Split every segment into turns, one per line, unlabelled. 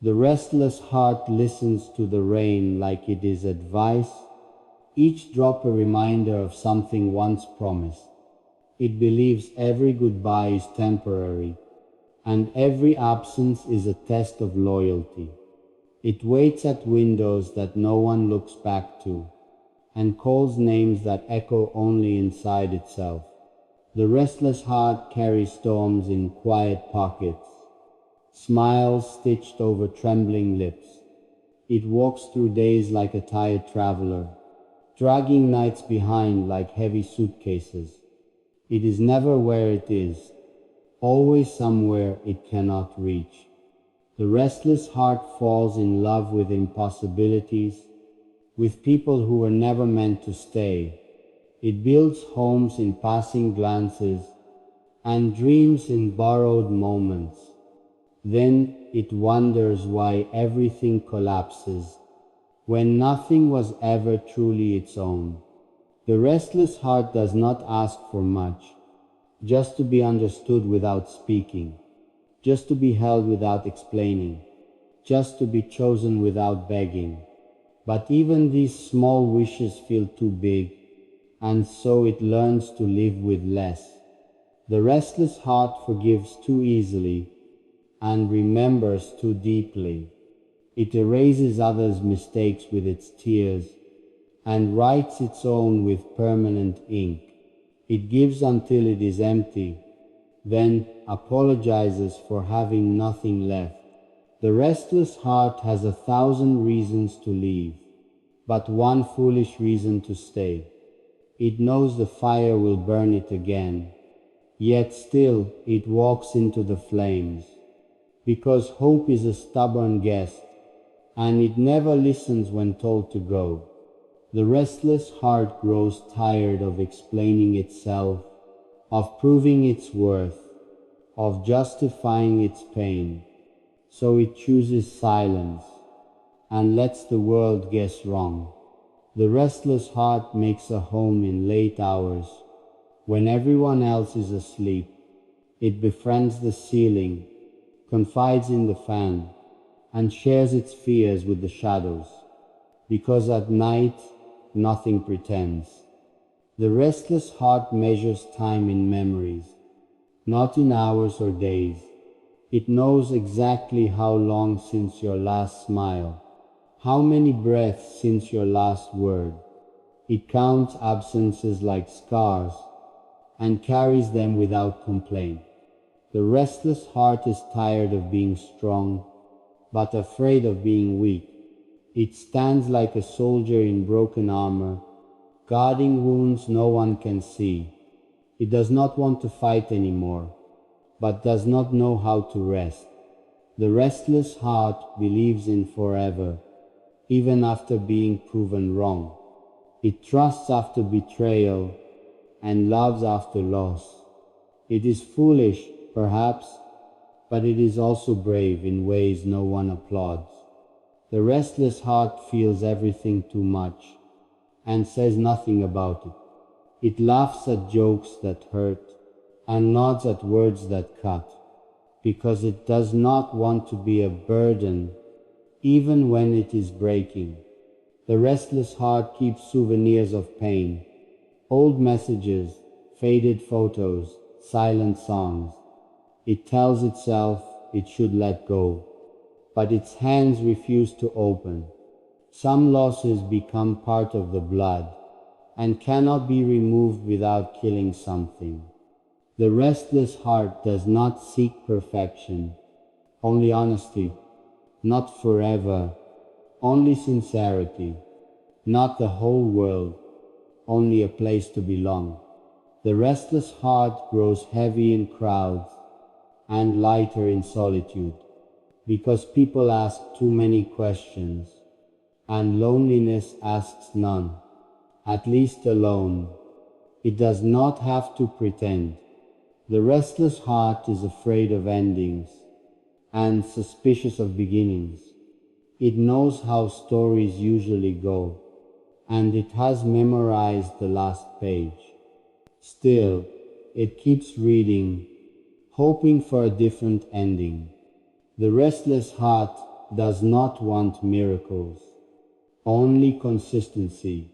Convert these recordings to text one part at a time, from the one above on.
The restless heart listens to the rain like it is advice, each drop a reminder of something once promised. It believes every goodbye is temporary, and every absence is a test of loyalty. It waits at windows that no one looks back to, and calls names that echo only inside itself. The restless heart carries storms in quiet pockets, smiles stitched over trembling lips. It walks through days like a tired traveler, dragging nights behind like heavy suitcases. It is never where it is, always somewhere it cannot reach. The restless heart falls in love with impossibilities, with people who were never meant to stay. It builds homes in passing glances and dreams in borrowed moments. Then it wonders why everything collapses when nothing was ever truly its own. The restless heart does not ask for much, just to be understood without speaking, just to be held without explaining, just to be chosen without begging. But even these small wishes feel too big, and so it learns to live with less. The restless heart forgives too easily and remembers too deeply. It erases others' mistakes with its tears and writes its own with permanent ink. It gives until it is empty, then apologizes for having nothing left. The restless heart has 1,000 reasons to leave, but one foolish reason to stay. It knows the fire will burn it again, yet still it walks into the flames, because hope is a stubborn guest, and it never listens when told to go. The restless heart grows tired of explaining itself, of proving its worth, of justifying its pain. So it chooses silence and lets the world guess wrong. The restless heart makes a home in late hours, when everyone else is asleep. It befriends the ceiling, confides in the fan, and shares its fears with the shadows, because at night nothing pretends. The restless heart measures time in memories, not in hours or days. It knows exactly how long since your last smile, how many breaths since your last word. It counts absences like scars and carries them without complaint. The restless heart is tired of being strong, but afraid of being weak. It stands like a soldier in broken armor, guarding wounds no one can see. It does not want to fight anymore, but does not know how to rest. The restless heart believes in forever, even after being proven wrong. It trusts after betrayal and loves after loss. It is foolish, perhaps, but it is also brave in ways no one applauds. The restless heart feels everything too much and says nothing about it. It laughs at jokes that hurt and nods at words that cut, because it does not want to be a burden even when it is breaking. The restless heart keeps souvenirs of pain, old messages, faded photos, silent songs. It tells itself it should let go, but its hands refuse to open. Some losses become part of the blood and cannot be removed without killing something. The restless heart does not seek perfection, only honesty, not forever, only sincerity, not the whole world, only a place to belong. The restless heart grows heavy in crowds and lighter in solitude, because people ask too many questions, and loneliness asks none, at least alone. It does not have to pretend. The restless heart is afraid of endings and suspicious of beginnings. It knows how stories usually go, and it has memorized the last page. Still, it keeps reading, hoping for a different ending. The restless heart does not want miracles, only consistency,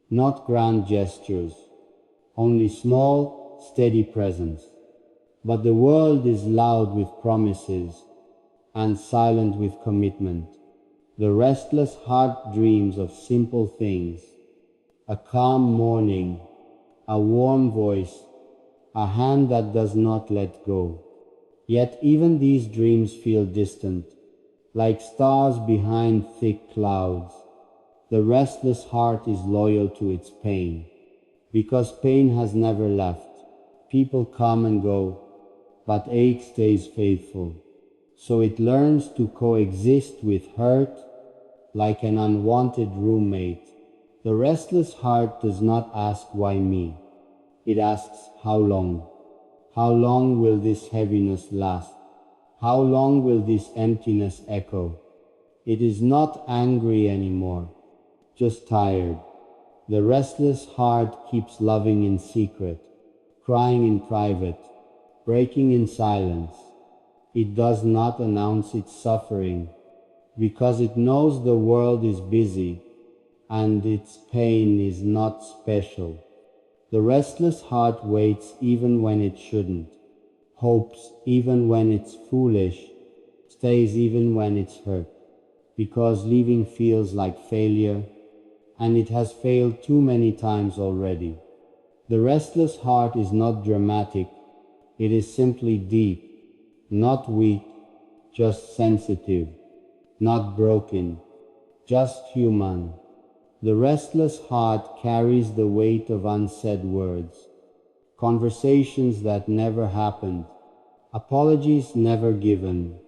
not grand gestures, only small, steady presence. But the world is loud with promises and silent with commitment. The restless heart dreams of simple things, a calm morning, a warm voice, a hand that does not let go. Yet even these dreams feel distant, like stars behind thick clouds. The restless heart is loyal to its pain, because pain has never left. People come and go, but ache stays faithful. So it learns to coexist with hurt like an unwanted roommate. The restless heart does not ask why me. It asks how long. How long will this heaviness last? How long will this emptiness echo? It is not angry anymore, just tired. The restless heart keeps loving in secret, crying in private, breaking in silence. It does not announce its suffering, because it knows the world is busy and its pain is not special. The restless heart waits even when it shouldn't, hopes even when it's foolish, stays even when it's hurt, because leaving feels like failure, and it has failed too many times already. The restless heart is not dramatic, it is simply deep, not weak, just sensitive, not broken, just human. The restless heart carries the weight of unsaid words, conversations that never happened, apologies never given,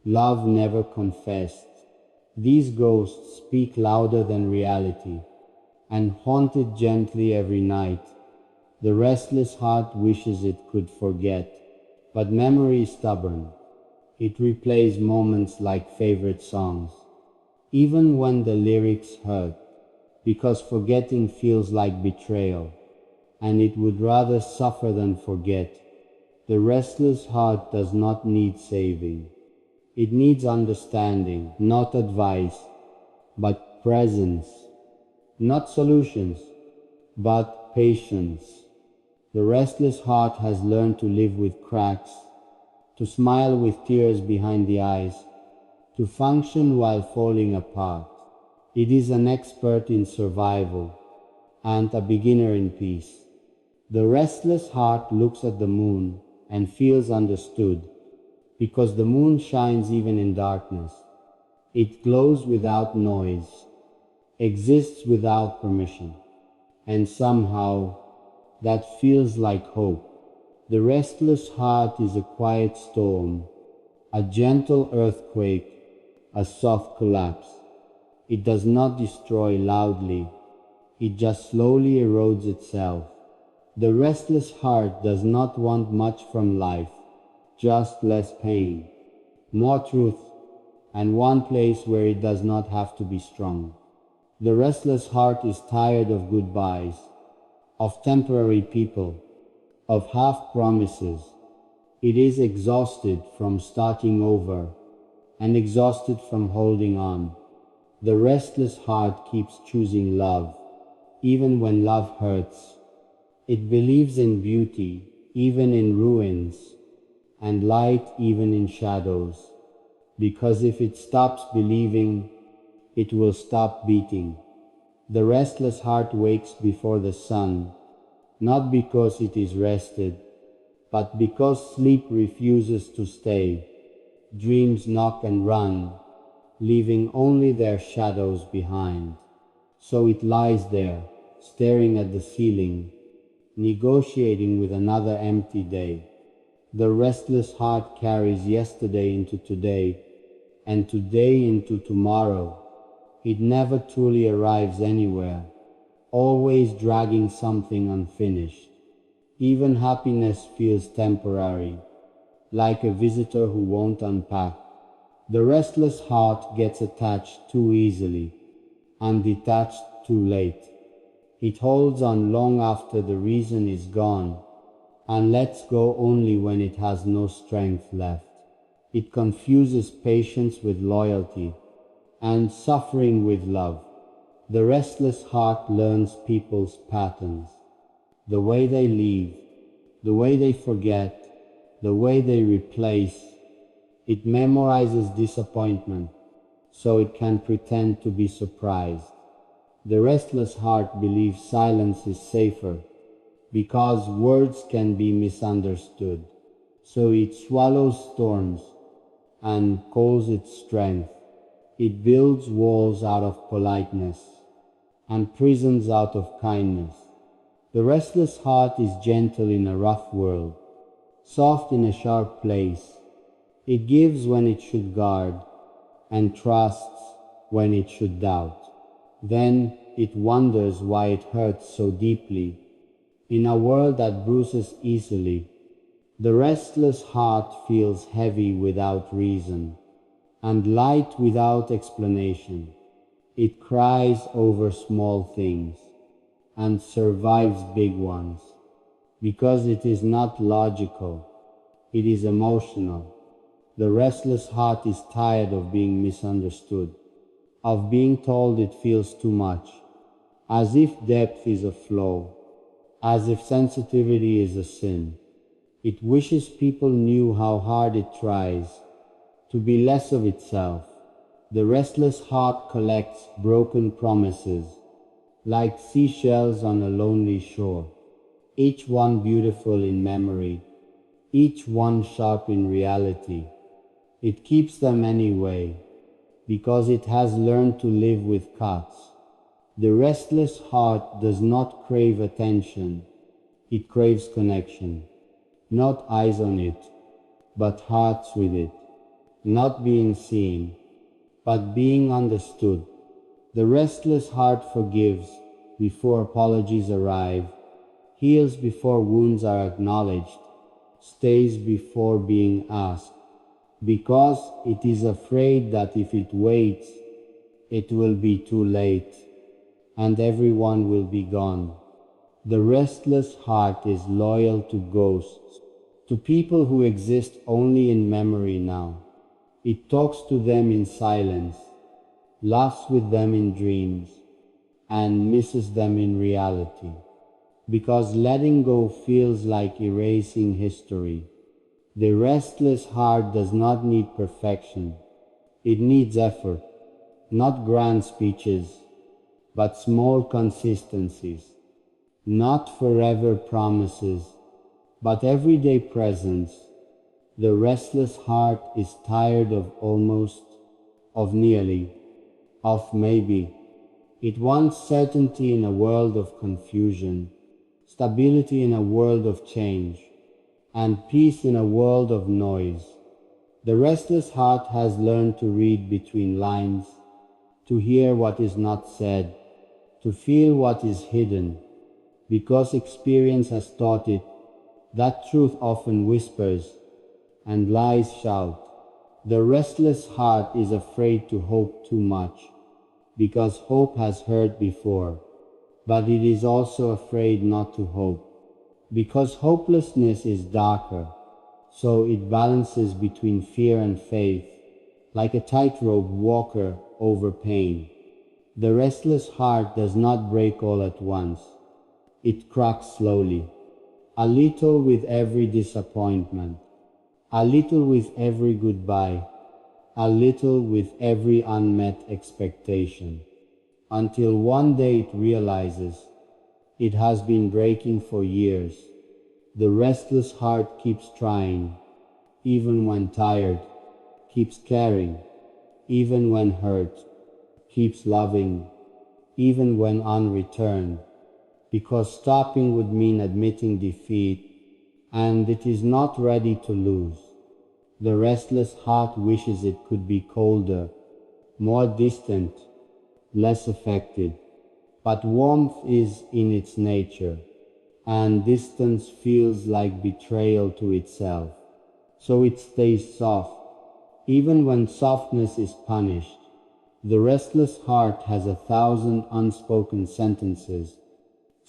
love never confessed. These ghosts speak louder than reality, and haunt it gently every night. The restless heart wishes it could forget, but memory is stubborn. It replays moments like favorite songs, even when the lyrics hurt, because forgetting feels like betrayal, and it would rather suffer than forget. The restless heart does not need saving. It needs understanding, not advice, but presence. Not solutions, but patience. The restless heart has learned to live with cracks, to smile with tears behind the eyes, to function while falling apart. It is an expert in survival and a beginner in peace. The restless heart looks at the moon and feels understood, because the moon shines even in darkness. It glows without noise, exists without permission, and somehow that feels like hope. The restless heart is a quiet storm, a gentle earthquake, a soft collapse. It does not destroy loudly, it just slowly erodes itself. The restless heart does not want much from life, just less pain, more truth, and one place where it does not have to be strong. The restless heart is tired of goodbyes, of temporary people, of half promises. It is exhausted from starting over and exhausted from holding on. The restless heart keeps choosing love, even when love hurts. It believes in beauty, even in ruins, and light, even in shadows, because if it stops believing, it will stop beating. The restless heart wakes before the sun, not because it is rested, but because sleep refuses to stay. Dreams knock and run, leaving only their shadows behind. So it lies there, staring at the ceiling, negotiating with another empty day. The restless heart carries yesterday into today, and today into tomorrow. It never truly arrives anywhere, always dragging something unfinished. Even happiness feels temporary, like a visitor who won't unpack. The restless heart gets attached too easily, and detached too late. It holds on long after the reason is gone, and lets go only when it has no strength left. It confuses patience with loyalty and suffering with love. The restless heart learns people's patterns, the way they leave, the way they forget, the way they replace. It memorizes disappointment so it can pretend to be surprised. The restless heart believes silence is safer because words can be misunderstood. So it swallows storms and calls it strength. It builds walls out of politeness and prisons out of kindness. The restless heart is gentle in a rough world, soft in a sharp place. It gives when it should guard and trusts when it should doubt. Then it wonders why it hurts so deeply in a world that bruises easily. The restless heart feels heavy without reason and light without explanation. It cries over small things and survives big ones because it is not logical, it is emotional. The restless heart is tired of being misunderstood, of being told it feels too much, as if depth is a flaw, as if sensitivity is a sin. It wishes people knew how hard it tries to be less of itself. The restless heart collects broken promises like seashells on a lonely shore, each one beautiful in memory, each one sharp in reality. It keeps them anyway because it has learned to live with cuts. The restless heart does not crave attention, it craves connection. Not eyes on it, but hearts with it. Not being seen, but being understood. The restless heart forgives before apologies arrive, heals before wounds are acknowledged, stays before being asked, because it is afraid that if it waits, it will be too late, and everyone will be gone. The restless heart is loyal to ghosts, to people who exist only in memory now. It talks to them in silence, laughs with them in dreams, and misses them in reality. Because letting go feels like erasing history. The restless heart does not need perfection. It needs effort, not grand speeches, but small consistencies. Not forever promises, but everyday presence. The restless heart is tired of almost, of nearly, of maybe. It wants certainty in a world of confusion, stability in a world of change, and peace in a world of noise. The restless heart has learned to read between lines, to hear what is not said, to feel what is hidden, because experience has taught it that truth often whispers and lies shout. The restless heart is afraid to hope too much, because hope has hurt before, but it is also afraid not to hope, because hopelessness is darker, so it balances between fear and faith, like a tightrope walker over pain. The restless heart does not break all at once. It cracks slowly, a little with every disappointment, a little with every goodbye, a little with every unmet expectation, until one day it realizes it has been breaking for years. The restless heart keeps trying, even when tired, keeps caring, even when hurt, keeps loving, even when unreturned, because stopping would mean admitting defeat, and it is not ready to lose. The restless heart wishes it could be colder, more distant, less affected, but warmth is in its nature, and distance feels like betrayal to itself. So it stays soft, even when softness is punished. The restless heart has 1,000 unspoken sentences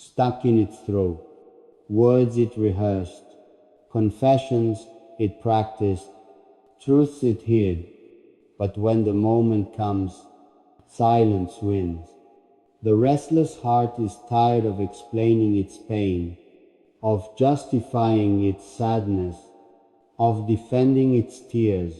stuck in its throat, words it rehearsed, confessions it practiced, Truths it hid, but when the moment comes, silence wins. The restless heart is tired of explaining its pain, of justifying its sadness, of defending its tears.